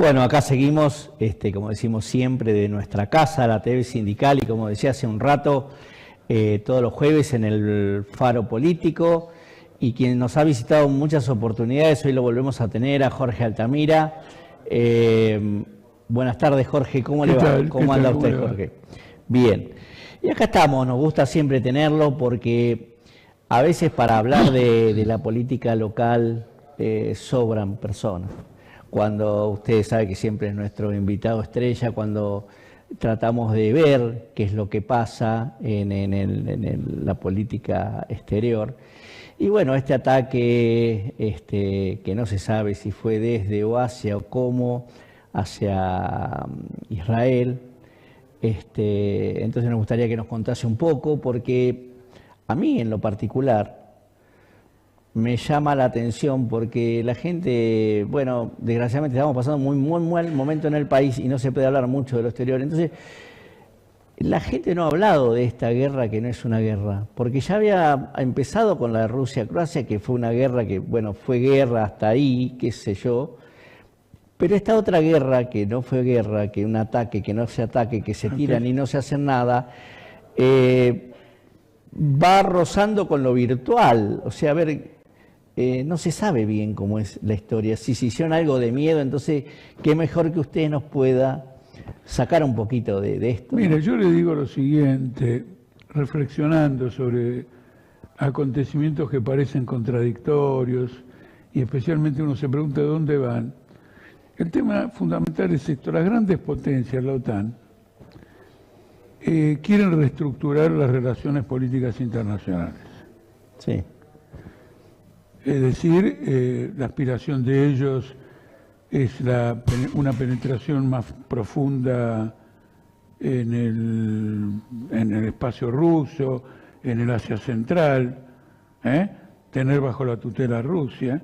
Bueno, acá seguimos, como decimos siempre, de nuestra casa, la TV Sindical, y como decía hace un rato, todos los jueves en el Faro Político, y quien nos ha visitado en muchas oportunidades, hoy lo volvemos a tener, a Jorge Altamira. Buenas tardes, Jorge, ¿cómo le va? ¿Cómo anda usted, Jorge? Bien, y acá estamos, nos gusta siempre tenerlo porque a veces para hablar de la política local sobran personas. Cuando ustedes saben que siempre es nuestro invitado estrella, cuando tratamos de ver qué es lo que pasa en la política exterior. Y bueno, este ataque que no se sabe si fue desde o hacia o cómo, hacia Israel, entonces nos gustaría que nos contase un poco, porque a mí en lo particular me llama la atención porque la gente, bueno, desgraciadamente estamos pasando muy mal momento en el país y no se puede hablar mucho de lo exterior. Entonces, la gente no ha hablado de esta guerra que no es una guerra, porque ya había empezado con la de Rusia-Croacia, que fue una guerra que, bueno, fue guerra hasta ahí, qué sé yo, pero esta otra guerra que no fue guerra, que un ataque, que no se ataque, que se tiran y no se hacen nada, va rozando con lo virtual. O sea, a ver, no se sabe bien cómo es la historia. Si se hicieron algo de miedo, entonces qué mejor que usted nos pueda sacar un poquito de esto. Mire, yo le digo lo siguiente, reflexionando sobre acontecimientos que parecen contradictorios, y especialmente uno se pregunta de dónde van. El tema fundamental es esto: las grandes potencias, la OTAN, quieren reestructurar las relaciones políticas internacionales. Sí. Es decir, la aspiración de ellos es una penetración más profunda en el espacio ruso, en el Asia Central, tener bajo la tutela a Rusia,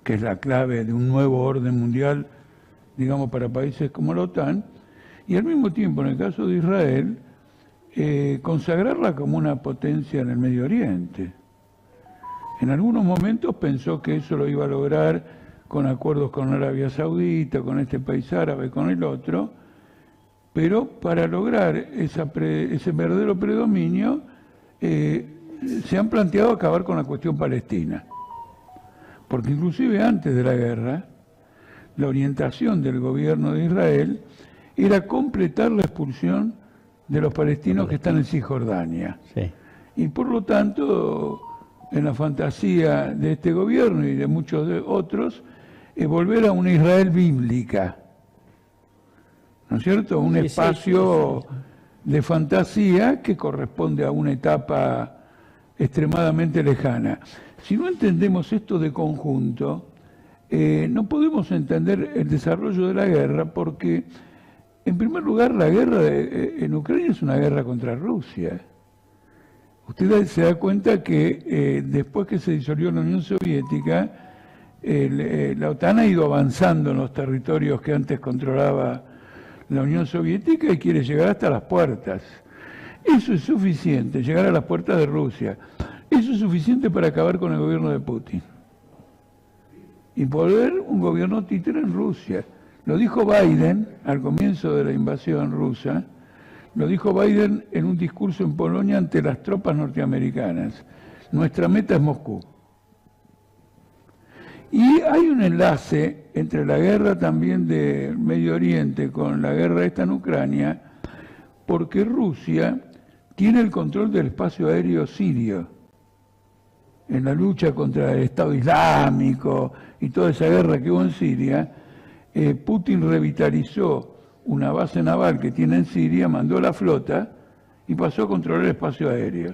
que es la clave de un nuevo orden mundial, digamos, para países como la OTAN, y al mismo tiempo, en el caso de Israel, consagrarla como una potencia en el Medio Oriente. En algunos momentos pensó que eso lo iba a lograr con acuerdos con Arabia Saudita, con este país árabe, con el otro, pero para lograr ese verdadero predominio se han planteado acabar con la cuestión palestina. Porque inclusive antes de la guerra, la orientación del gobierno de Israel era completar la expulsión de los palestinos que están en Cisjordania. Sí. Y por lo tanto, en la fantasía de este gobierno y de muchos de otros, es volver a una Israel bíblica, ¿no es cierto? Un espacio de fantasía que corresponde a una etapa extremadamente lejana. Si no entendemos esto de conjunto, no podemos entender el desarrollo de la guerra, porque, en primer lugar, la guerra en Ucrania es una guerra contra Rusia. Usted se da cuenta que después que se disolvió la Unión Soviética, la OTAN ha ido avanzando en los territorios que antes controlaba la Unión Soviética y quiere llegar hasta las puertas. Eso es suficiente, llegar a las puertas de Rusia. Eso es suficiente para acabar con el gobierno de Putin y poner un gobierno títere en Rusia. Lo dijo Biden al comienzo de la invasión rusa. Lo dijo Biden en un discurso en Polonia ante las tropas norteamericanas. Nuestra meta es Moscú. Y hay un enlace entre la guerra también del Medio Oriente con la guerra esta en Ucrania, porque Rusia tiene el control del espacio aéreo sirio. En la lucha contra el Estado Islámico y toda esa guerra que hubo en Siria, Putin revitalizó una base naval que tiene en Siria, mandó la flota y pasó a controlar el espacio aéreo.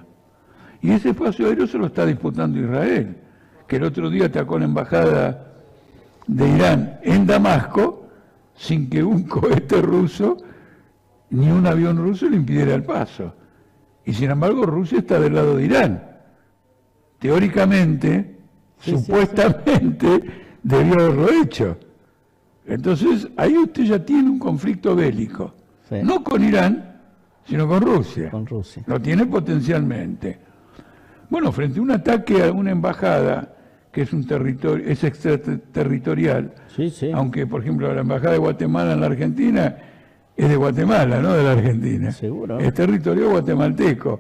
Y ese espacio aéreo se lo está disputando Israel, que el otro día atacó la embajada de Irán en Damasco sin que un cohete ruso ni un avión ruso le impidiera el paso. Y sin embargo Rusia está del lado de Irán. Teóricamente, supuestamente, debió haberlo hecho. Entonces, ahí usted ya tiene un conflicto bélico. Sí. No con Irán, sino con Rusia. Con Rusia. Lo tiene potencialmente. Bueno, frente a un ataque a una embajada que es un territorio, es extraterritorial, Sí, sí. aunque por ejemplo la embajada de Guatemala en la Argentina es de Guatemala, no de la Argentina. Seguro. Es territorio guatemalteco.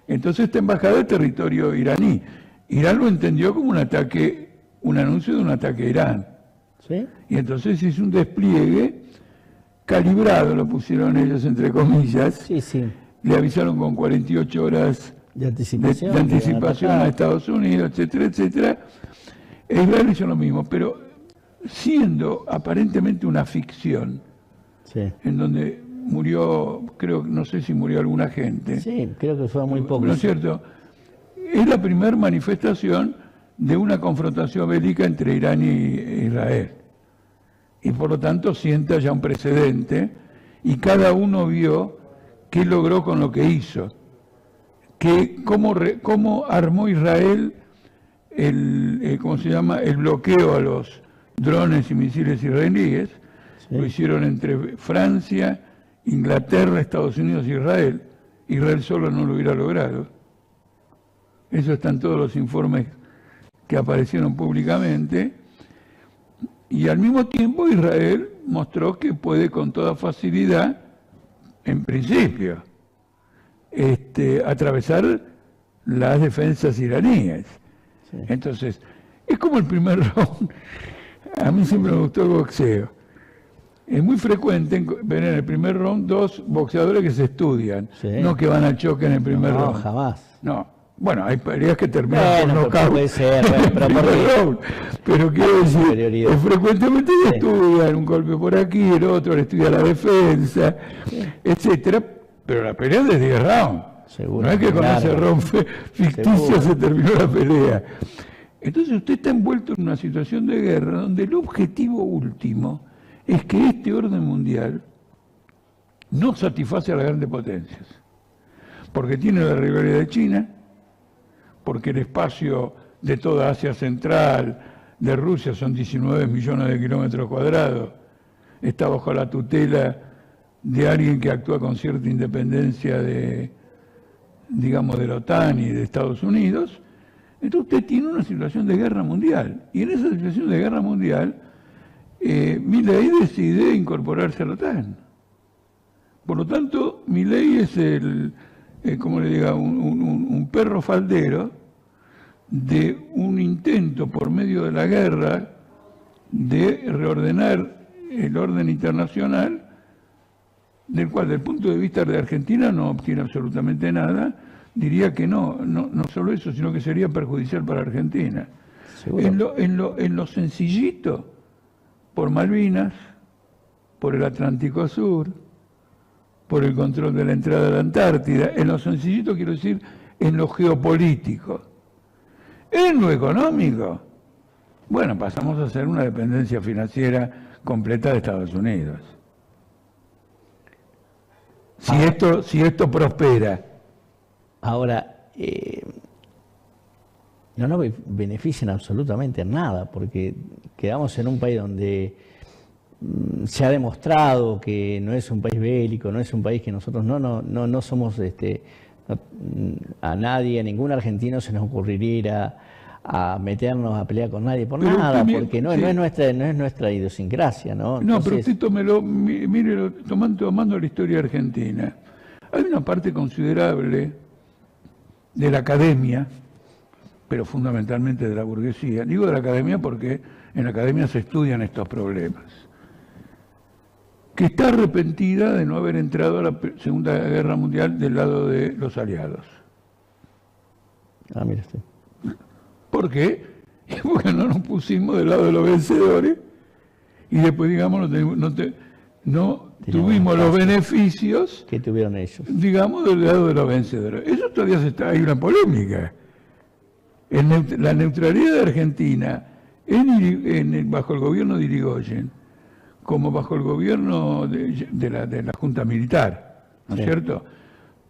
Entonces esta embajada es territorio iraní. Irán lo entendió como un ataque, un anuncio de un ataque a Irán. ¿Sí? Y entonces hizo un despliegue calibrado, lo pusieron ellos entre comillas. Sí, sí. Le avisaron con 48 horas De anticipación. de anticipación a Estados Unidos, etcétera, etcétera. E Israel hizo lo mismo, pero siendo aparentemente una ficción, Sí. en donde murió, creo, no sé si murió alguna gente, Sí, creo que fue muy poco. ¿no es cierto? Es la primera manifestación de una confrontación bélica entre Irán y Israel. Y por lo tanto sienta ya un precedente, y cada uno vio qué logró con lo que hizo, cómo armó Israel ¿cómo se llama? El bloqueo a los drones y misiles israelíes. Sí. Lo hicieron entre Francia, Inglaterra, Estados Unidos y Israel. Israel solo no lo hubiera logrado. Eso está en todos los informes que aparecieron públicamente. Y al mismo tiempo Israel mostró que puede con toda facilidad, en principio, atravesar las defensas iraníes. Sí. Entonces, es como el primer round. A mí siempre me gustó el boxeo. Es muy frecuente ver en el primer round dos boxeadores que se estudian, Sí. no que van al choque en el primer No, round. jamás. No. Bueno, hay peleas que terminan Bueno, por nocaut. puede ser, bueno, pero en el primer porque- round. Pero quiero decir, superioridad. frecuentemente se Sí. estudian un golpe por aquí, el otro le estudia la defensa, etcétera. Pero la pelea es de 10 rounds. Seguro, No es que con claro. ese round ficticio Seguro. se terminó la pelea. Entonces usted está envuelto en una situación de guerra donde el objetivo último es que este orden mundial no satisface a las grandes potencias. Porque tiene la rivalidad de China, porque el espacio de toda Asia Central, de Rusia, son 19 millones de kilómetros cuadrados, está bajo la tutela de alguien que actúa con cierta independencia de, digamos, de la OTAN y de Estados Unidos. Entonces usted tiene una situación de guerra mundial. Y en esa situación de guerra mundial, Milei decide incorporarse a la OTAN. Por lo tanto, Milei es como le diga, un perro faldero de un intento por medio de la guerra de reordenar el orden internacional, del cual, desde el punto de vista de Argentina, no obtiene absolutamente nada. Diría que no solo eso, sino que sería perjudicial para Argentina. Seguro. En lo sencillito, por Malvinas, por el Atlántico Sur, por el control de la entrada a la Antártida, en lo sencillito quiero decir, en lo geopolítico. En lo económico, bueno, pasamos a ser una dependencia financiera completa de Estados Unidos. Si esto prospera. Ahora, no nos benefician absolutamente en nada, porque quedamos en un país donde se ha demostrado que no es un país bélico, no es un país que nosotros no somos, a nadie, a ningún argentino se nos ocurriría ir a meternos a pelear con nadie por Pero nada, usted porque sí. no es nuestra idiosincrasia, ¿no? No, pero Entonces, usted mírelo, tomando la historia argentina. Hay una parte considerable de la academia, pero fundamentalmente de la burguesía. Digo de la academia porque en la academia se estudian estos problemas, que está arrepentida de no haber entrado a la Segunda Guerra Mundial del lado de los aliados. mira usted. ¿Por qué? Porque no nos pusimos del lado de los vencedores y después, digamos, no tuvimos los beneficios, ¿Qué tuvieron ellos? digamos, del lado de los vencedores. Eso todavía hay una polémica. La neutralidad de Argentina bajo el gobierno de Irigoyen, como bajo el gobierno de la Junta Militar, ¿no es Sí. cierto?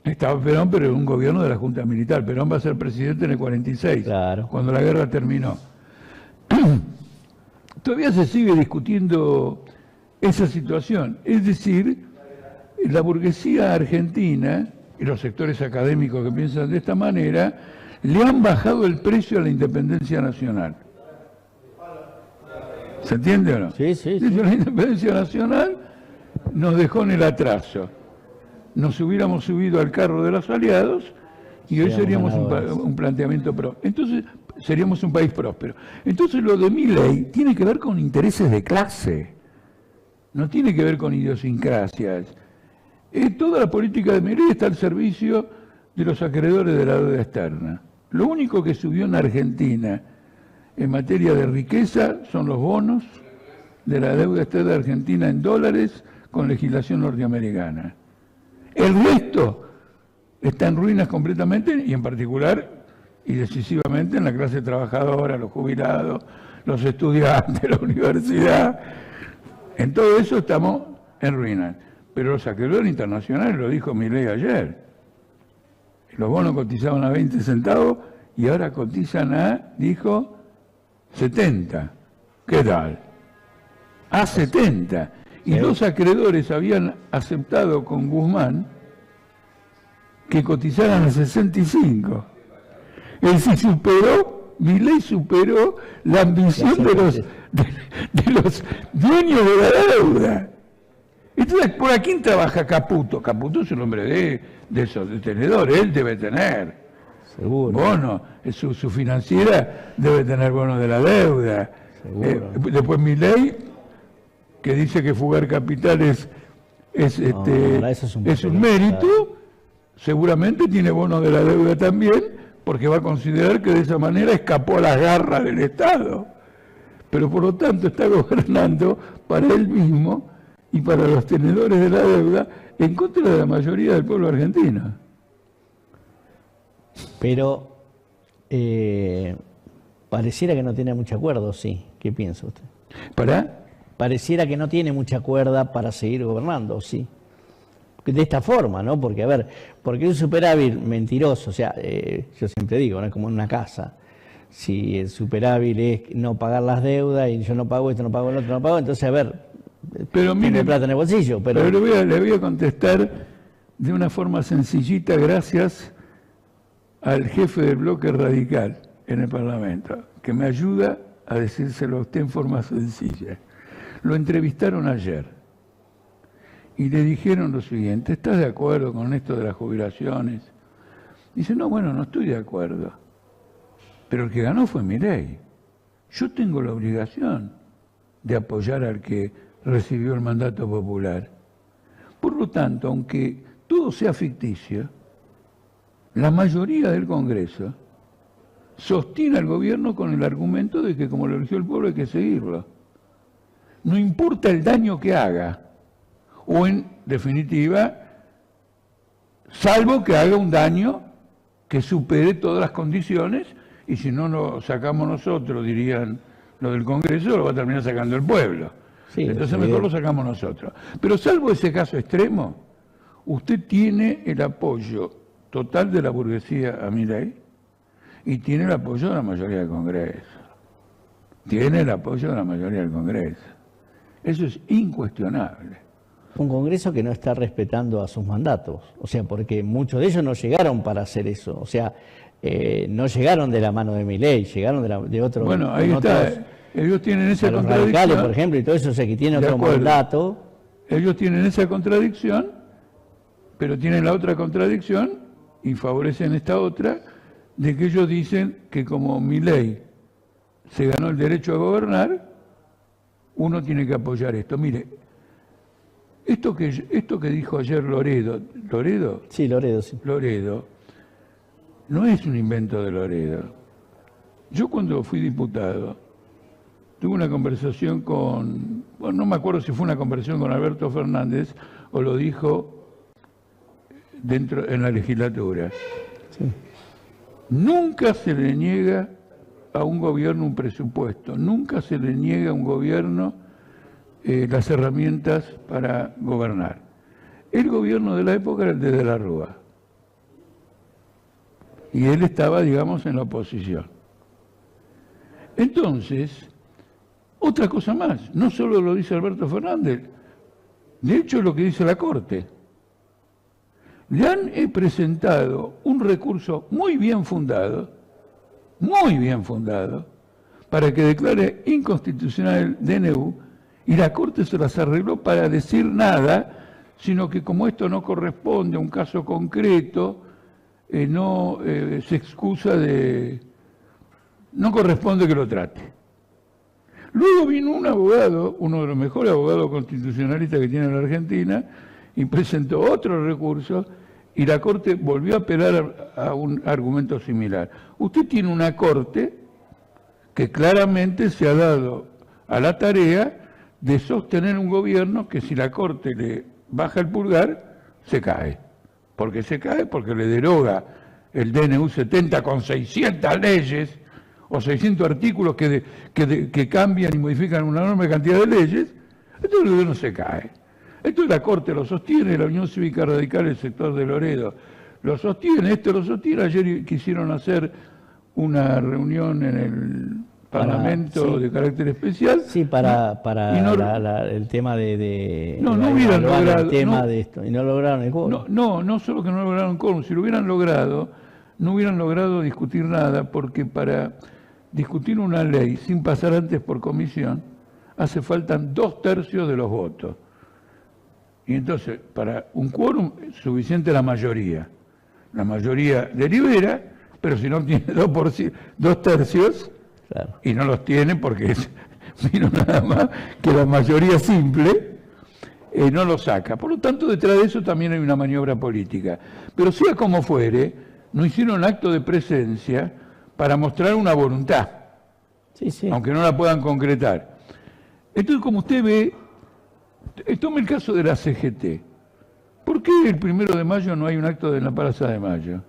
Estaba Perón, pero era un gobierno de la Junta Militar. Perón va a ser presidente en el 46, Claro. cuando la guerra terminó. Todavía se sigue discutiendo esa situación. Es decir, la burguesía argentina y los sectores académicos que piensan de esta manera le han bajado el precio a la independencia nacional. ¿Se entiende o no? Sí, sí, Dice, sí. la independencia nacional nos dejó en el atraso. Nos hubiéramos subido al carro de los aliados y hoy seríamos un planteamiento Entonces, seríamos un país próspero. Entonces, lo de Milei tiene que ver con intereses de clase. No tiene que ver con idiosincrasias. Toda la política de Milei está al servicio de los acreedores de la deuda externa. Lo único que subió en Argentina en materia de riqueza son los bonos de la deuda externa de Argentina en dólares con legislación norteamericana. El resto está en ruinas completamente y en particular y decisivamente en la clase trabajadora, los jubilados, los estudiantes, la universidad. En todo eso estamos en ruinas. Pero los acreedores internacionales, lo dijo Milei ayer, los bonos cotizaban a 20 centavos y ahora cotizan a, dijo, 70. ¿Qué tal? A 70. Y los acreedores habían aceptado con Guzmán que cotizaran a 65. Es decir, Milei superó la ambición de los dueños de la deuda. Entonces, ¿por a quién trabaja Caputo? Caputo es un hombre de esos de tenedores, él debe tener bonos, su financiera debe tener bonos de la deuda. Después Milei, que dice que fugar capitales es un mérito, seguramente tiene bonos de la deuda también, porque va a considerar que de esa manera escapó a las garras del Estado. Pero por lo tanto está gobernando para él mismo y para los tenedores de la deuda en contra de la mayoría del pueblo argentino. Pero pareciera que no tiene mucho acuerdo, sí. ¿Qué piensa usted? Pareciera que no tiene mucha cuerda para seguir gobernando, sí. De esta forma, ¿no? Porque, a ver, porque un superávit mentiroso, o sea, yo siempre digo, ¿no? Es como en una casa. Si el superávit es no pagar las deudas y yo no pago esto, no pago el otro, no pago, entonces, a ver, pero tiene plata en el bolsillo. Pero le voy a contestar de una forma sencillita gracias al jefe del bloque radical en el Parlamento, que me ayuda a decírselo a usted en forma sencilla. Lo entrevistaron ayer y le dijeron lo siguiente: ¿estás de acuerdo con esto de las jubilaciones? Dice, no, bueno, no estoy de acuerdo. Pero el que ganó fue Milei. Yo tengo la obligación de apoyar al que recibió el mandato popular. Por lo tanto, aunque todo sea ficticio, la mayoría del Congreso sostiene al gobierno con el argumento de que como lo eligió el pueblo hay que seguirlo. No importa el daño que haga, o en definitiva, salvo que haga un daño que supere todas las condiciones, y si no lo sacamos nosotros, dirían lo del Congreso, lo va a terminar sacando el pueblo. Sí, entonces mejor lo sacamos nosotros. Pero salvo ese caso extremo, usted tiene el apoyo total de la burguesía a Milei y tiene el apoyo de la mayoría del Congreso. Tiene el apoyo de la mayoría del Congreso. Eso es incuestionable. Un Congreso que no está respetando a sus mandatos. O sea, porque muchos de ellos no llegaron para hacer eso. O sea, no llegaron de la mano de Milei, llegaron de otros. Bueno, ahí está. Ellos tienen esa contradicción. Los radicales, por ejemplo, y todo eso, o sea, que tiene otro mandato. Ellos tienen esa contradicción, pero tienen la otra contradicción y favorecen esta otra, de que ellos dicen que como Milei se ganó el derecho a gobernar, uno tiene que apoyar esto. Mire, esto que dijo ayer Loredo. Sí, Loredo, sí. Loredo no es un invento de Loredo. Yo cuando fui diputado tuve una conversación con, bueno, no me acuerdo si fue una conversación con Alberto Fernández o lo dijo en la legislatura. Sí. Nunca se le niega a un gobierno un presupuesto, nunca se le niega a un gobierno las herramientas para gobernar. El gobierno de la época era el de la Rúa. Y él estaba, digamos, en la oposición. Entonces, otra cosa más, no solo lo dice Alberto Fernández, de hecho es lo que dice la Corte. Le han presentado un recurso muy bien fundado, para que declare inconstitucional el DNU, y la Corte se las arregló para decir nada, sino que como esto no corresponde a un caso concreto, se excusa de... no corresponde que lo trate. Luego vino un abogado, uno de los mejores abogados constitucionalistas que tiene la Argentina, y presentó otro recurso, y la Corte volvió a apelar a un argumento similar. Usted tiene una Corte que claramente se ha dado a la tarea de sostener un gobierno que si la Corte le baja el pulgar, se cae. ¿Por qué se cae? Porque le deroga el DNU 70 con 600 leyes o 600 artículos que cambian y modifican una enorme cantidad de leyes. Entonces el gobierno se cae. Entonces la Corte lo sostiene, la Unión Cívica Radical, el sector de Loredo, lo sostiene, esto lo sostiene. Ayer quisieron hacer una reunión en el Parlamento de carácter especial. Sí, para el tema de no hubieran logrado el tema de esto, y no lograron el quórum. No solo que no lograron el quórum, si lo hubieran logrado, no hubieran logrado discutir nada, porque para discutir una ley sin pasar antes por comisión, hace falta 2/3 de los votos. Y entonces, para un quórum, es suficiente la mayoría. La mayoría delibera, pero si no obtiene 2/3, claro, y no los tiene porque vino nada más que la mayoría simple, no lo saca. Por lo tanto, detrás de eso también hay una maniobra política. Pero sea como fuere, no hicieron acto de presencia para mostrar una voluntad, aunque no la puedan concretar. Entonces, como usted ve, tome el caso de la CGT. ¿Por qué el 1 de mayo no hay un acto en la Plaza de Mayo?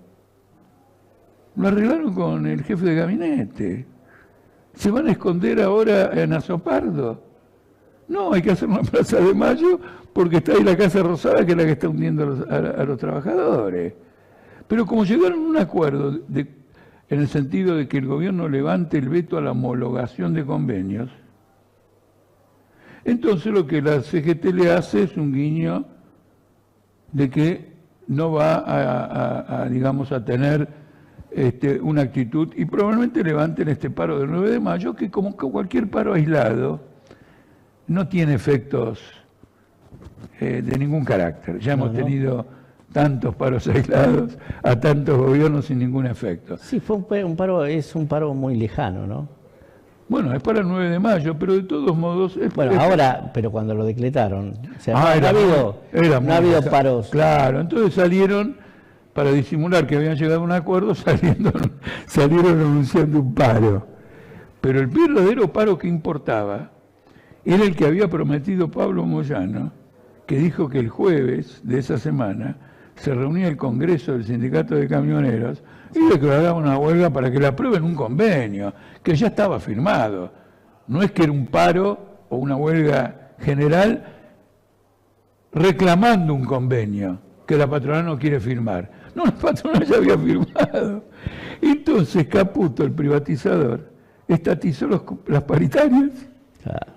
Lo arreglaron con el jefe de gabinete. ¿Se van a esconder ahora en Azopardo? No, hay que hacer una Plaza de Mayo porque está ahí la Casa Rosada, que es la que está hundiendo a los trabajadores. Pero como llegaron a un acuerdo en el sentido de que el gobierno levante el veto a la homologación de convenios, entonces lo que la CGT le hace es un guiño de que no va digamos, a tener una actitud, y probablemente levanten este paro del 9 de mayo, que como cualquier paro aislado, no tiene efectos de ningún carácter. Ya hemos tenido tantos paros aislados a tantos gobiernos sin ningún efecto. Sí, es un paro muy lejano, ¿no? Bueno, es para el 9 de mayo, pero de todos modos... ahora, pero cuando lo decretaron, o sea, no ha habido paros. Claro, entonces salieron, para disimular que habían llegado a un acuerdo, salieron anunciando un paro. Pero el verdadero paro que importaba era el que había prometido Pablo Moyano, que dijo que el jueves de esa semana se reunía el Congreso del Sindicato de Camioneros y declaraba una huelga para que le aprueben un convenio, que ya estaba firmado. No es que era un paro o una huelga general reclamando un convenio que la patronal no quiere firmar. No, la patronal ya había firmado. Entonces Caputo, el privatizador, estatizó las paritarias. Claro.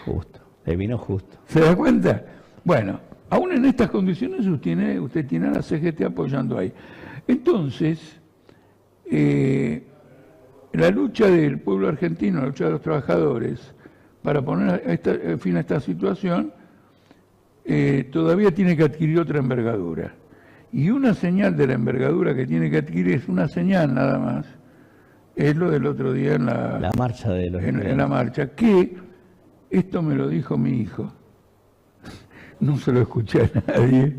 Justo, le vino justo. ¿Se da cuenta? Bueno, aún en estas condiciones usted tiene a la CGT apoyando ahí. Entonces, la lucha del pueblo argentino, la lucha de los trabajadores, para poner fin a esta situación, todavía tiene que adquirir otra envergadura. Y una señal de la envergadura que tiene que adquirir es una señal nada más. Es lo del otro día en la marcha de los en la marcha, que esto me lo dijo mi hijo. No se lo escuché a nadie.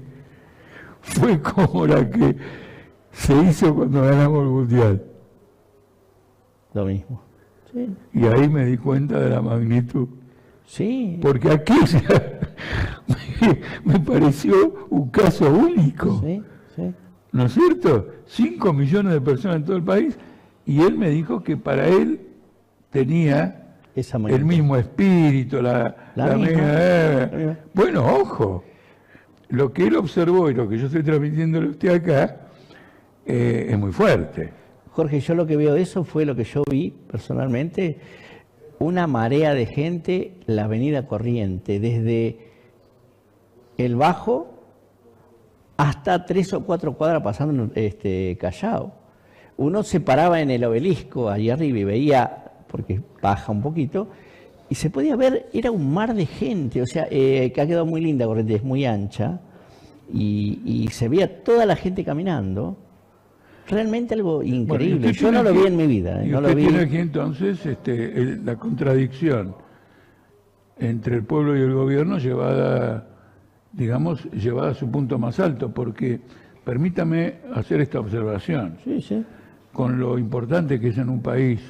Fue como la que se hizo cuando ganamos el Mundial. Lo mismo. Sí. Y ahí me di cuenta de la magnitud. Sí. Porque aquella me pareció un caso único. Sí, sí. ¿No es cierto? 5 millones de personas en todo el país, y él me dijo que para él tenía el mismo espíritu, la misma. Bueno, ojo, lo que él observó y lo que yo estoy transmitiéndole a usted acá es muy fuerte. Jorge, yo lo que veo de eso fue lo que yo vi personalmente, una marea de gente, la avenida Corriente, desde el Bajo hasta 3 o 4 cuadras pasando Callao. uno se paraba en el obelisco allí arriba y veía, porque baja un poquito, y se podía ver, era un mar de gente, o sea, que ha quedado muy linda Corrientes, es muy ancha, y se veía toda la gente caminando. Realmente algo increíble. Bueno, yo no lo vi en mi vida. Y no usted lo vi. tiene aquí entonces la contradicción entre el pueblo y el gobierno llevada, digamos, llevada a su punto más alto, porque permítame hacer esta observación. Sí, sí. Con lo importante que es en un país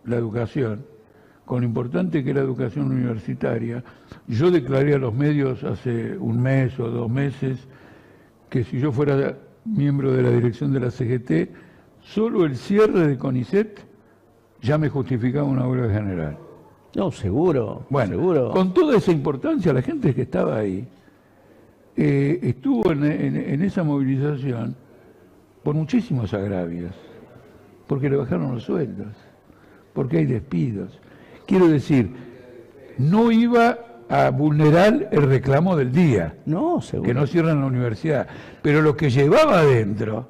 la educación, con lo importante que es la educación universitaria, yo declaré a los medios hace un mes o 2 meses que si yo fuera miembro de la dirección de la CGT, solo el cierre de CONICET ya me justificaba una huelga general. No, seguro. Bueno, seguro. Con toda esa importancia, la gente que estaba ahí estuvo en esa movilización por muchísimos agravios, porque le bajaron los sueldos, porque hay despidos. Quiero decir, no iba a vulnerar el reclamo del día, No, seguro. que no cierran la universidad, pero lo que llevaba adentro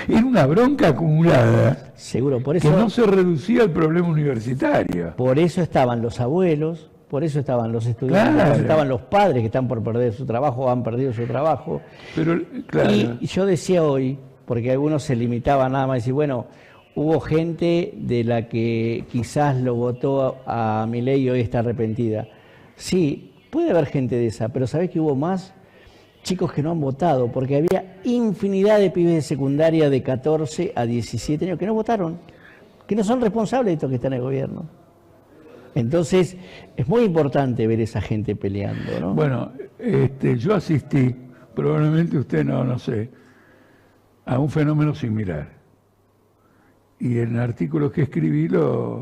era una bronca acumulada, Seguro. Por que eso, no se reducía al problema universitario. por eso estaban los abuelos, por eso estaban los estudiantes, Claro. por eso estaban los padres que están por perder su trabajo o han perdido su trabajo. Pero, claro, Y yo decía hoy, porque algunos se limitaban nada más a decir, bueno, hubo gente de la que quizás lo votó a Milei y hoy está arrepentida. Sí, puede haber gente de esa, pero ¿sabés que hubo más chicos que no han votado? Porque había infinidad de pibes de secundaria de 14 a 17 años que no votaron, que no son responsables de esto que está en el gobierno. Entonces, es muy importante ver esa gente peleando, ¿no? bueno, yo asistí, probablemente usted no sé, a un fenómeno similar. Y en el artículo que escribí lo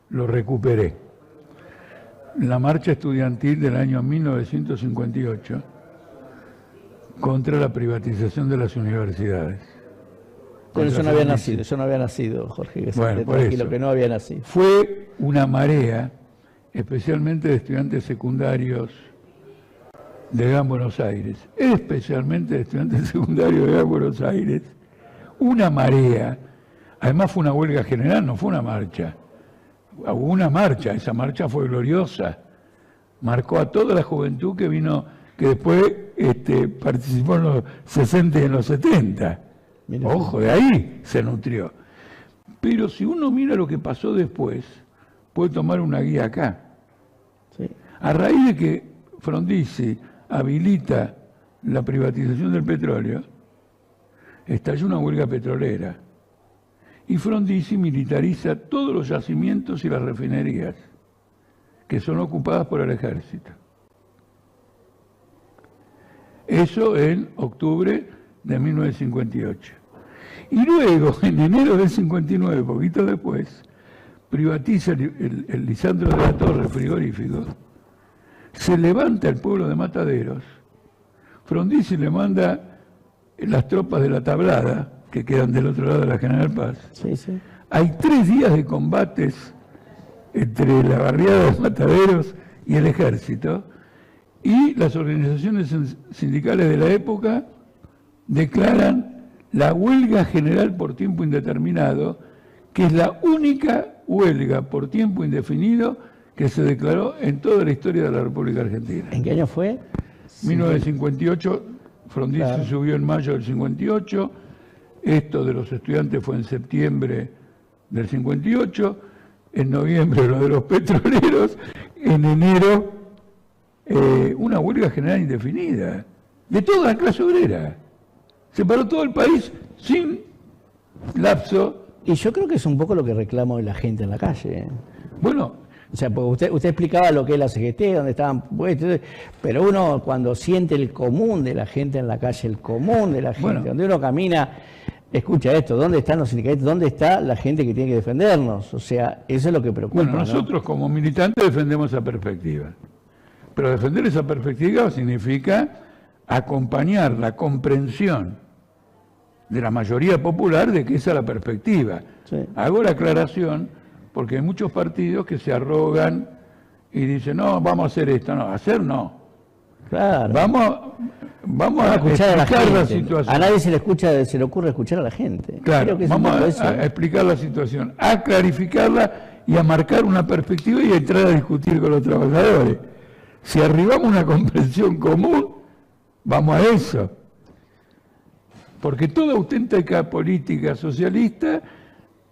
recuperé. La marcha estudiantil del año 1958 contra la privatización de las universidades. Pero Contra yo no había Frondizi. nacido, Jorge, que Bueno, esté por tranquilo, eso. que no había nacido. Fue una marea, especialmente de estudiantes secundarios de Gran Buenos Aires, especialmente de estudiantes secundarios de Gran Buenos Aires, una marea. Además fue una huelga general, no fue una marcha. Hubo una marcha, esa marcha fue gloriosa. Marcó a toda la juventud que vino, que después participó en los 60 y en los 70. Mira. Ojo, de ahí se nutrió. Pero si uno mira lo que pasó después, puede tomar una guía acá. Sí. A raíz de que Frondizi habilita la privatización del petróleo, estalló una huelga petrolera. Y Frondizi militariza todos los yacimientos y las refinerías que son ocupadas por el ejército. Eso en octubre de 1958. Y luego, en enero del 59, poquito después, privatiza el Lisandro de la Torre, el frigorífico, se levanta el pueblo de Mataderos, Frondizi le manda las tropas de la Tablada, que quedan del otro lado de la General Paz. Sí, sí. Hay 3 días de combates entre la barriada de Mataderos y el ejército, y las organizaciones sindicales de la época declaran la huelga general por tiempo indeterminado, que es la única huelga por tiempo indefinido que se declaró en toda la historia de la República Argentina. ¿En qué año fue? 1958, Frondizi Claro. subió en mayo del 58, esto de los estudiantes fue en septiembre del 58, en noviembre lo de los petroleros, en enero una huelga general indefinida, de toda la clase obrera. Se paró todo el país sin lapso. Y yo creo que es un poco lo que reclama hoy la gente en la calle, ¿eh? Bueno, O sea, porque usted explicaba lo que es la CGT, dónde estaban puestos, pero uno cuando siente el común de la gente en la calle, el común de la gente, Bueno. donde uno camina, escucha esto, ¿dónde están los sindicalistas? ¿Dónde está la gente que tiene que defendernos? O sea, eso es lo que preocupa. bueno, ¿no? nosotros como militantes defendemos esa perspectiva. Pero defender esa perspectiva significa acompañar la comprensión de la mayoría popular de que esa es la perspectiva. Sí. Hago la aclaración porque hay muchos partidos que se arrogan y dicen, no, vamos a hacer esto. No, hacer no. Claro. Vamos vamos a explicar la situación. A nadie se le ocurre escuchar a la gente. Claro, vamos a explicar la situación, a clarificarla y a marcar una perspectiva y a entrar a discutir con los trabajadores. Si arribamos a una comprensión común, vamos a eso. Porque toda auténtica política socialista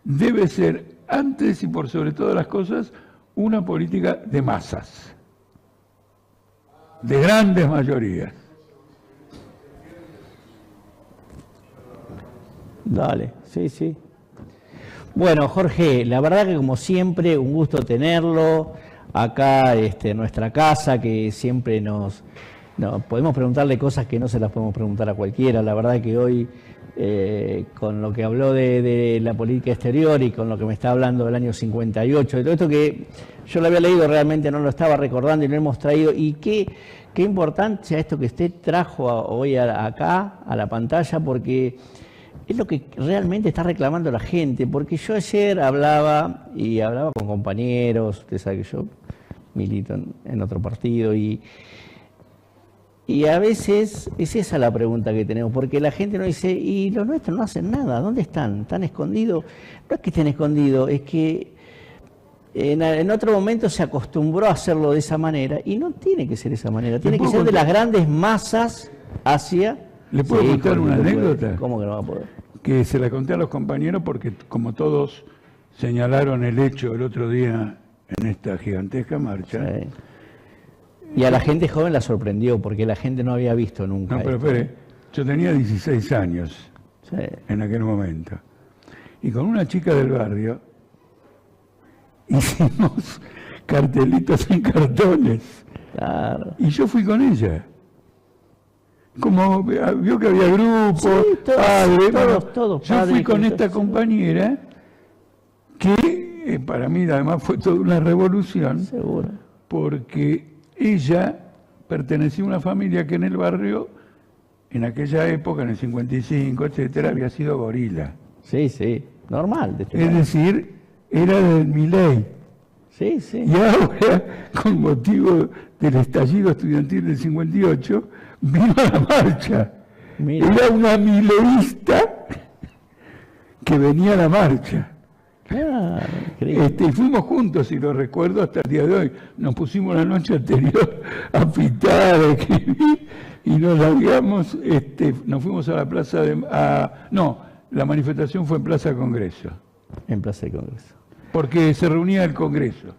debe ser, antes y por sobre todas las cosas, una política de masas, de grandes mayorías. Dale, sí, sí. Bueno, Jorge, la verdad que como siempre, un gusto tenerlo acá en nuestra casa, que siempre podemos preguntarle cosas que no se las podemos preguntar a cualquiera. La verdad que hoy, con lo que habló de la política exterior y con lo que me está hablando del año 58, de todo esto que yo lo había leído, realmente no lo estaba recordando y lo hemos traído, y qué importancia esto que usted trajo hoy acá, a la pantalla, porque es lo que realmente está reclamando la gente, porque yo ayer hablaba con compañeros, usted sabe que yo milito en otro partido, y a veces es esa la pregunta que tenemos, porque la gente nos dice, y los nuestros no hacen nada, ¿dónde están? ¿Están escondidos? No es que estén escondidos, es que en otro momento se acostumbró a hacerlo de esa manera, y no tiene que ser de esa manera, tiene que ser de las grandes masas hacia... ¿Le puedo contar una anécdota? ¿Cómo que no va a poder? Que se la conté a los compañeros porque, como todos señalaron el hecho el otro día en esta gigantesca marcha. Sí. Y a la gente joven la sorprendió, porque la gente no había visto nunca. No, pero espere, yo tenía 16 años en aquel momento. Y con una chica del barrio hicimos cartelitos en cartones. Claro. Y yo fui con ella. Como vio que había grupos, sí, todos yo fui con esta compañera que para mí además fue toda una revolución. Seguro. Porque ella pertenecía a una familia que en el barrio, en aquella época, en el 55, etcétera, había sido gorila. Sí, sí, normal. Es decir, era del Milei. Sí, sí. Y ahora, con motivo del estallido estudiantil del 58, vino a la marcha. Mira. Era una mileísta que venía a la marcha. Claro, y fuimos juntos, y lo recuerdo hasta el día de hoy. Nos pusimos la noche anterior a pintar, a escribir, y nos largamos, nos fuimos a la plaza la manifestación fue en Plaza Congreso. En Plaza de Congreso. Porque se reunía el Congreso.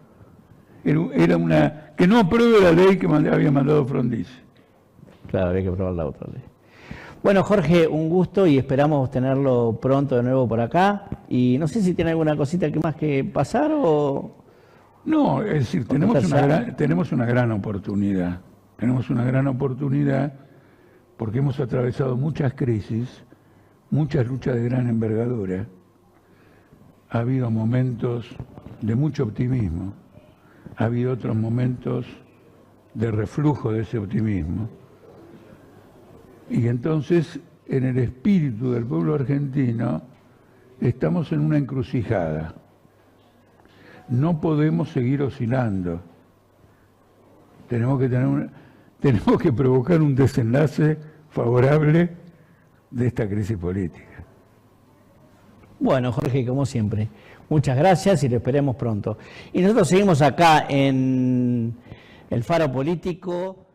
Era una... que no apruebe la ley que había mandado Frondizi. Claro, había que aprobar la otra ley. Bueno, Jorge, un gusto y esperamos tenerlo pronto de nuevo por acá. Y no sé si tiene alguna cosita que más que pasar o... No, es decir, tenemos una gran oportunidad. Tenemos una gran oportunidad porque hemos atravesado muchas crisis, muchas luchas de gran envergadura. Ha habido momentos de mucho optimismo, ha habido otros momentos de reflujo de ese optimismo. Y entonces, en el espíritu del pueblo argentino, estamos en una encrucijada. No podemos seguir oscilando. Tenemos que provocar un desenlace favorable de esta crisis política. Bueno, Jorge, como siempre, muchas gracias y lo esperemos pronto. Y nosotros seguimos acá en El Faro Político.